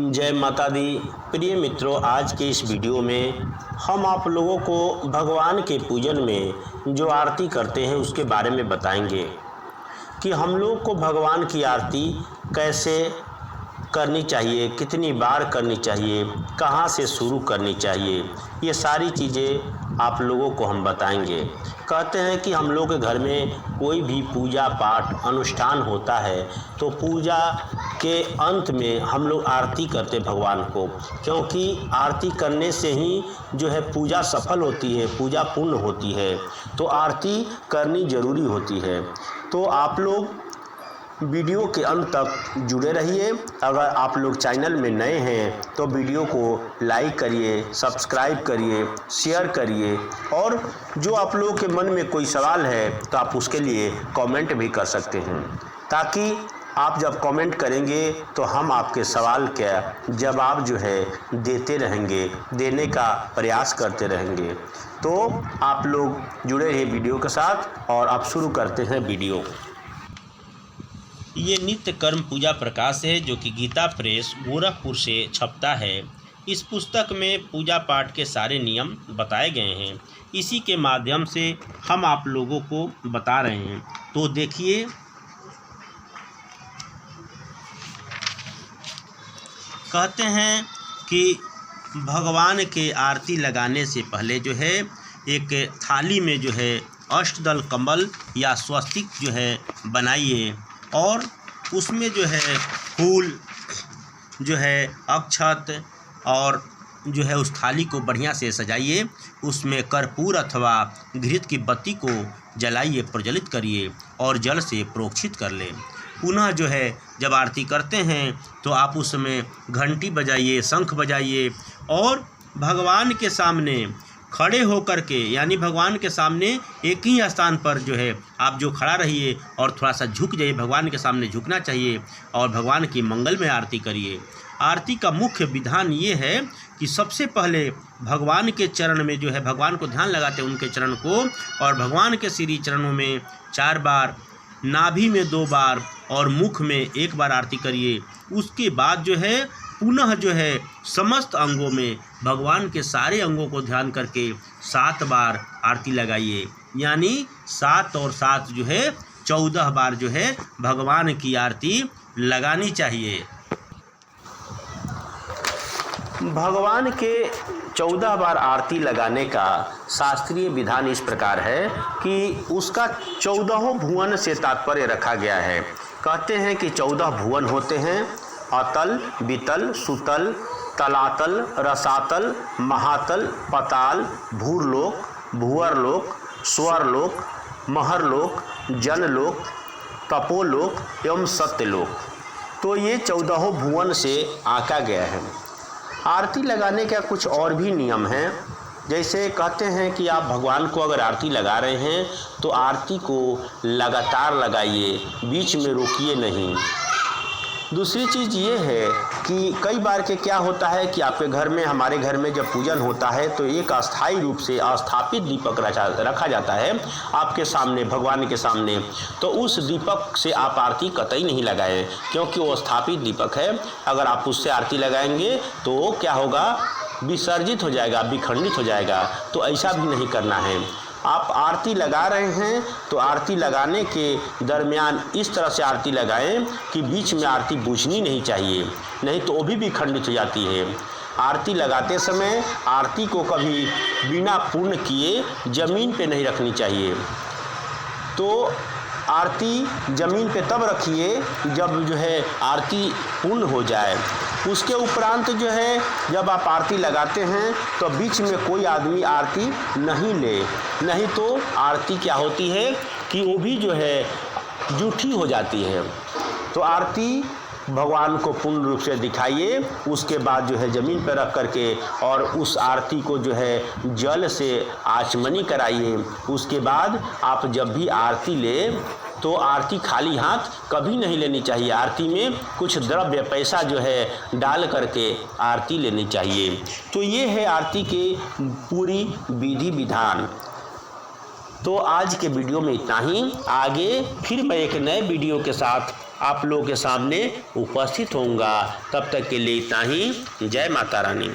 जय माता दी। प्रिय मित्रों, आज के इस वीडियो में हम आप लोगों को भगवान के पूजन में जो आरती करते हैं उसके बारे में बताएंगे कि हम लोग को भगवान की आरती कैसे करनी चाहिए, कितनी बार करनी चाहिए, कहाँ से शुरू करनी चाहिए, ये सारी चीज़ें आप लोगों को हम बताएंगे। कहते हैं कि हम लोग के घर में कोई भी पूजा पाठ अनुष्ठान होता है तो पूजा के अंत में हम लोग आरती करते भगवान को, क्योंकि आरती करने से ही जो है पूजा सफल होती है, पूजा पूर्ण होती है। तो आरती करनी ज़रूरी होती है। तो आप लोग वीडियो के अंत तक जुड़े रहिए। अगर आप लोग चैनल में नए हैं तो वीडियो को लाइक करिए, सब्सक्राइब करिए, शेयर करिए, और जो आप लोगों के मन में कोई सवाल है तो आप उसके लिए कमेंट भी कर सकते हैं, ताकि आप जब कमेंट करेंगे तो हम आपके सवाल का जवाब जो है देते रहेंगे, देने का प्रयास करते रहेंगे। तो आप लोग जुड़े रहिए वीडियो के साथ और अब शुरू करते हैं वीडियो। ये नित्य कर्म पूजा प्रकाश है जो कि गीता प्रेस गोरखपुर से छपता है। इस पुस्तक में पूजा पाठ के सारे नियम बताए गए हैं। इसी के माध्यम से हम आप लोगों को बता रहे हैं। तो देखिए, कहते हैं कि भगवान के आरती लगाने से पहले जो है एक थाली में जो है अष्टदल कमल या स्वस्तिक जो है बनाइए, और उसमें जो है फूल जो है अक्षत और जो है उस थाली को बढ़िया से सजाइए। उसमें कर्पूर अथवा घृत की बत्ती को जलाइए, प्रज्वलित करिए और जल से प्रोक्षित कर लें। पुनः जो है जब आरती करते हैं तो आप उसमें घंटी बजाइए, शंख बजाइए, और भगवान के सामने खड़े होकर के, यानी भगवान के सामने एक ही स्थान पर जो है आप जो खड़ा रहिए और थोड़ा सा झुक जाइए, भगवान के सामने झुकना चाहिए, और भगवान की मंगल में आरती करिए। आरती का मुख्य विधान ये है कि सबसे पहले भगवान के चरण में जो है भगवान को ध्यान लगाते हैं, उनके चरण को, और भगवान के श्री चरणों में 4 बार, नाभि में 2 बार और मुख में 1 बार आरती करिए। उसके बाद जो है पुनः जो है समस्त अंगों में भगवान के सारे अंगों को ध्यान करके 7 बार आरती लगाइए, यानी 7 और 7 जो है 14 बार जो है भगवान की आरती लगानी चाहिए। भगवान के 14 बार आरती लगाने का शास्त्रीय विधान इस प्रकार है कि उसका 14 भुवन से तात्पर्य रखा गया है। कहते हैं कि 14 भुवन होते हैं: अतल, वितल, सुतल, तलातल, रसातल, महातल, पताल, भूरलोक, भुवरलोक, स्वरलोक, महरलोक, जनलोक, तपोलोक एवं सत्यलोक। तो ये 14 भुवन से आंका गया है। आरती लगाने का कुछ और भी नियम हैं। जैसे कहते हैं कि आप भगवान को अगर आरती लगा रहे हैं तो आरती को लगातार लगाइए, बीच में रोकिए नहीं। दूसरी चीज़ ये है कि कई बार के क्या होता है कि आपके घर में, हमारे घर में जब पूजन होता है तो एक अस्थायी रूप से स्थापित दीपक रखा जाता है आपके सामने, भगवान के सामने। तो उस दीपक से आप आरती कतई नहीं लगाएं, क्योंकि वो स्थापित दीपक है। अगर आप उससे आरती लगाएंगे तो क्या होगा, विसर्जित हो जाएगा, विखंडित हो जाएगा। तो ऐसा भी नहीं करना है। आप आरती लगा रहे हैं तो आरती लगाने के दरमियान इस तरह से आरती लगाएं कि बीच में आरती बुझनी नहीं चाहिए, नहीं तो वो भी विखंडित हो जाती है। आरती लगाते समय आरती को कभी बिना पूर्ण किए ज़मीन पे नहीं रखनी चाहिए। तो आरती ज़मीन पे तब रखिए जब जो है आरती पूर्ण हो जाए। उसके उपरांत जो है जब आप आरती लगाते हैं तो बीच में कोई आदमी आरती नहीं ले, नहीं तो आरती क्या होती है कि वो भी जो है जूठी हो जाती है। तो आरती भगवान को पूर्ण रूप से दिखाइए, उसके बाद जो है ज़मीन पर रख करके और उस आरती को जो है जल से आचमनी कराइए। उसके बाद आप जब भी आरती ले तो आरती खाली हाथ कभी नहीं लेनी चाहिए। आरती में कुछ द्रव्य, पैसा जो है डाल करके आरती लेनी चाहिए। तो ये है आरती के पूरी विधि विधान। तो आज के वीडियो में इतना ही। आगे फिर मैं एक नए वीडियो के साथ आप लोगों के सामने उपस्थित होऊंगा। तब तक के लिए इतना ही। जय माता रानी।